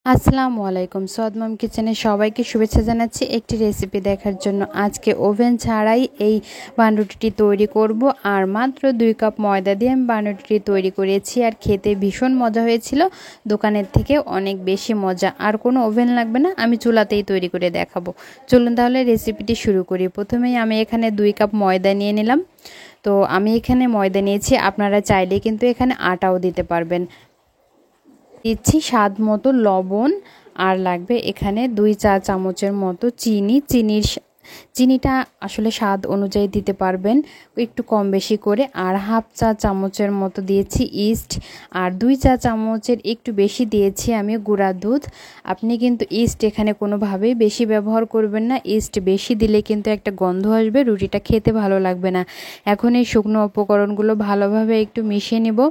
আসসালামু আলাইকুম। সৌদ মাম কিচেনে সবাইকে শুভেচ্ছা জানাচ্ছি একটি রেসিপি দেখার জন্য। আজকে ওভেন ছাড়াই এই বানরুটিটি তৈরি করব, আর মাত্র 2 কাপ ময়দা দিয়ে আমি বানরুটিটি তৈরি করেছি, আর খেতে ভীষণ মজা হয়েছিল, দোকানের থেকে অনেক বেশি মজা। আর কোনো ওভেন লাগবে না, আমি চুলাতেই তৈরি করে দেখাবো। চলুন তাহলে রেসিপিটি শুরু করি। প্রথমেই আমি এখানে 2 কাপ ময়দা নিয়ে নিলাম। তো আমি এখানে ময়দা নিয়েছি, আপনারা চাইলে কিন্তু এখানে আটাও দিতে পারবেন। দিচ্ছি স্বাদ মতো লবণ, আর লাগবে এখানে 2 চা চামচের মতো চিনিটা আসলে স্বাদ অনুযায়ী দিতে পারবেন, একটু কম বেশি করে। আর হাফ চা চামচের মতো দিয়েছি ইস্ট, আর 2 চা চামচের একটু বেশি দিয়েছি আমি গুঁড়া দুধ। আপনি কিন্তু ইস্ট এখানে কোনোভাবেই বেশি ব্যবহার করবেন না, ইস্ট বেশি দিলে কিন্তু একটা গন্ধ আসবে, রুটিটা খেতে ভালো লাগবে না। এখন এই শুকনো উপকরণগুলো ভালোভাবে একটু মিশিয়ে নিব।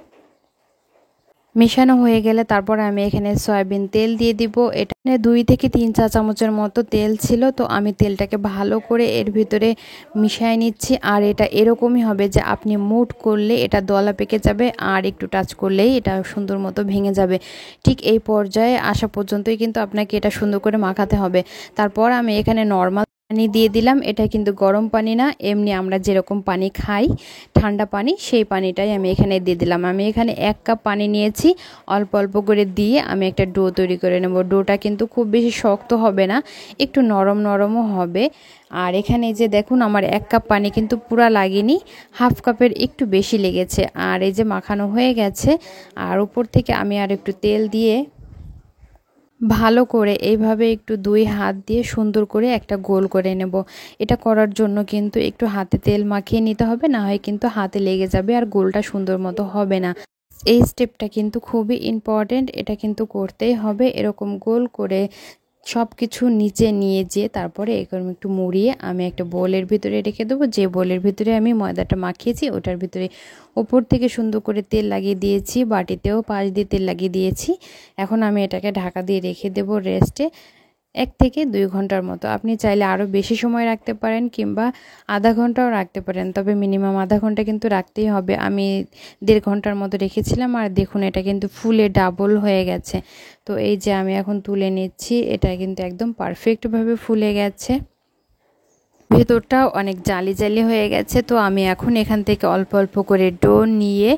মেশানো হয়ে গেলে তারপর আমি এখানে সয়াবিন তেল দিয়ে দিব। এটা 2 থেকে 3 চা চামচের মতো তেল ছিল, তো আমি তেলটাকে ভালো করে এর ভিতরে মিশিয়ে নিচ্ছি। আর এটা এরকমই হবে যে আপনি মুঠ করলে এটা দলা পেকে যাবে, আর একটু টাচ করলেই এটা সুন্দর মতো ভেঙে যাবে। ঠিক এই পর্যায়ে আসা পর্যন্তই কিন্তু আপনাকে এটা সুন্দর করে মাখাতে হবে। তারপর আমি এখানে নর্মাল পানি দিয়ে দিলাম। এটা কিন্তু গরম পানি না, এমনি আমরা যেরকম পানি খাই ঠান্ডা পানি, সেই পানিটাই আমি এখানে দিয়ে দিলাম। আমি এখানে 1 কাপ পানি নিয়েছি, অল্প অল্প করে দিয়ে আমি একটা ডো তৈরি করে নেব। ডোটা কিন্তু খুব বেশি শক্ত হবে না, একটু নরম নরমও হবে। আর এখানে যে দেখুন, আমার 1 কাপ পানি কিন্তু পুরা লাগেনি, হাফ কাপের একটু বেশি লেগেছে। আর এই যে মাখানো হয়ে গেছে, আর উপর থেকে আমি আর একটু তেল দিয়ে ভালো করে এইভাবে একটু 2 হাত দিয়ে সুন্দর করে একটা গোল করে নেব। এটা করার জন্য কিন্তু একটু হাতে তেল মাখিয়ে নিতে হবে, না হয় কিন্তু হাতে লেগে যাবে আর গোলটা সুন্দর মতো হবে না। এই স্টেপটা কিন্তু খুবই ইম্পর্টেন্ট, এটা কিন্তু করতেই হবে। এরকম গোল করে সব কিছু নিচে নিয়ে যেয়ে তারপরে এরকম একটু মুড়িয়ে আমি একটা বোলের ভিতরে রেখে দেবো। যে বোলের ভিতরে আমি ময়দাটা মাখিয়েছি ওটার ভিতরে ওপর থেকে সুন্দর করে তেল লাগিয়ে দিয়েছি, বাটিতেও পাশ দিয়ে তেল লাগিয়ে দিয়েছি। এখন আমি এটাকে ঢাকা দিয়ে রেখে দেবো রেস্টে 1 থেকে 2 ঘন্টার মতো। আপনি চাইলে আরও বেশি সময় রাখতে পারেন, কিংবা আধা ঘন্টাও রাখতে পারেন, তবে মিনিমাম আধা ঘন্টা কিন্তু রাখতেই হবে। আমি 1.5 ঘন্টার মতো রেখেছিলাম, আর দেখুন এটা কিন্তু ফুলে ডাবল হয়ে গেছে। তো এই যে আমি এখন তুলে নিচ্ছি, এটা কিন্তু একদম পারফেক্টভাবে ফুলে গেছে, ভেতরটাও অনেক জালি জালি হয়ে গেছে। তো আমি এখন এখান থেকে অল্প অল্প করে ডো নিয়ে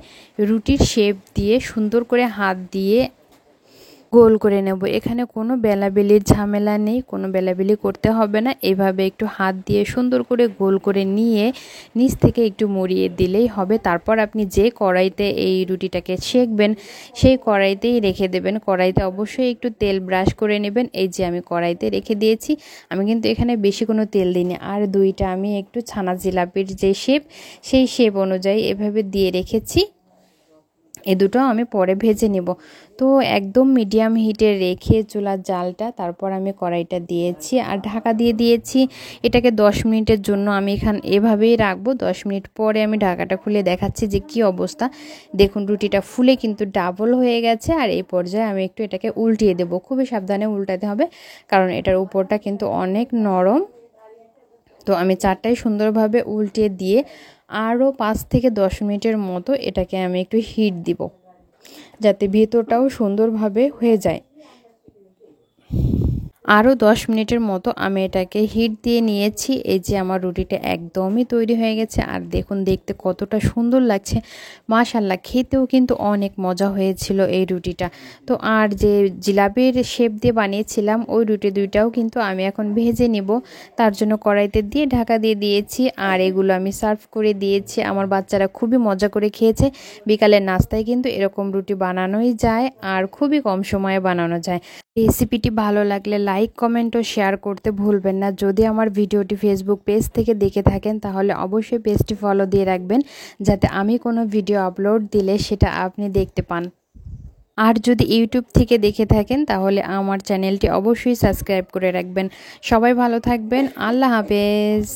রুটির শেপ দিয়ে সুন্দর করে হাত দিয়ে গোল করে নেব। এখানে কোনো বেলাবেলির ঝামেলা নেই, কোনো বেলাবেলি করতে হবে না। এইভাবে একটু হাত দিয়ে সুন্দর করে গোল করে নিয়ে নিচ থেকে একটু মুড়িয়ে দিলেই হবে। তারপর আপনি যে কড়াইতে এই রুটিটাকে সেঁকবেন সেই কড়াইতেই রেখে দেবেন। কড়াইতে অবশ্যই একটু তেল ব্রাশ করে নেবেন। এই যে আমি কড়াইতে রেখে দিয়েছি, আমি কিন্তু এখানে বেশি কোনো তেল দিইনি। আর 2টা আমি একটু ছানা জিলাপির যে শেপ, সেই শেপ অনুযায়ী এভাবে দিয়ে রেখেছি। এই দুটো আমি পরে ভেজে নেব। তো একদম মিডিয়াম হিটে রেখে চুলার জালটা, তারপর আমি কড়াইটা দিয়েছি আর ঢাকা দিয়ে দিয়েছি। এটাকে 10 মিনিটের জন্য আমি এভাবেই রাখবো। 10 মিনিট পরে আমি ঢাকাটা খুলে দেখাচ্ছি যে কি অবস্থা। দেখুন রুটিটা ফুলে কিন্তু ডাবল হয়ে গেছে, আর এই পর্যায়ে আমি একটু এটাকে উল্টিয়ে দেব। খুবই সাবধানে উল্টাতে হবে, কারণ এটার উপরটা কিন্তু অনেক নরম। তো আমি 4টাই সুন্দরভাবে উল্টে দিয়ে আরও 5 থেকে 10 মিনিটের মতো এটাকে আমি একটু হিট দিব, যাতে ভেতরটাও সুন্দরভাবে হয়ে যায়। আরও 10 মিনিটের মতো আমি এটাকে হিট দিয়ে নিয়েছি। এই যে আমার রুটিটা একদমই তৈরি হয়ে গেছে, আর দেখুন দেখতে কতটা সুন্দর লাগছে, মাশাআল্লাহ। খেতেও কিন্তু অনেক মজা হয়েছিল এই রুটিটা। তো আর যে জিলাপির শেপ দিয়ে বানিয়েছিলাম ওই রুটি 2টাও কিন্তু আমি এখন ভেজে নিব। তার জন্য কড়াইতে দিয়ে ঢাকা দিয়ে দিয়েছি, আর এগুলো আমি সার্ভ করে দিয়েছি। আমার বাচ্চারা খুবই মজা করে খেয়েছে। বিকালের নাস্তায় কিন্তু এরকম রুটি বানানোই যায়, আর খুবই কম সময়ে বানানো যায়। রেসিপিটি ভালো লাগলে লাইক, কমেন্ট ও শেয়ার করতে ভুলবেন না। যদি আমার ভিডিওটি ফেসবুক পেজ থেকে দেখে থাকেন তাহলে অবশ্যই পেজটি ফলো দিয়ে রাখবেন, যাতে আমি কোনো ভিডিও আপলোড দিলে সেটা আপনি দেখতে পান। আর যদি ইউটিউব থেকে দেখে থাকেন তাহলে আমার চ্যানেলটি অবশ্যই সাবস্ক্রাইব করে রাখবেন। সবাই ভালো থাকবেন, আল্লাহ হাফেজ।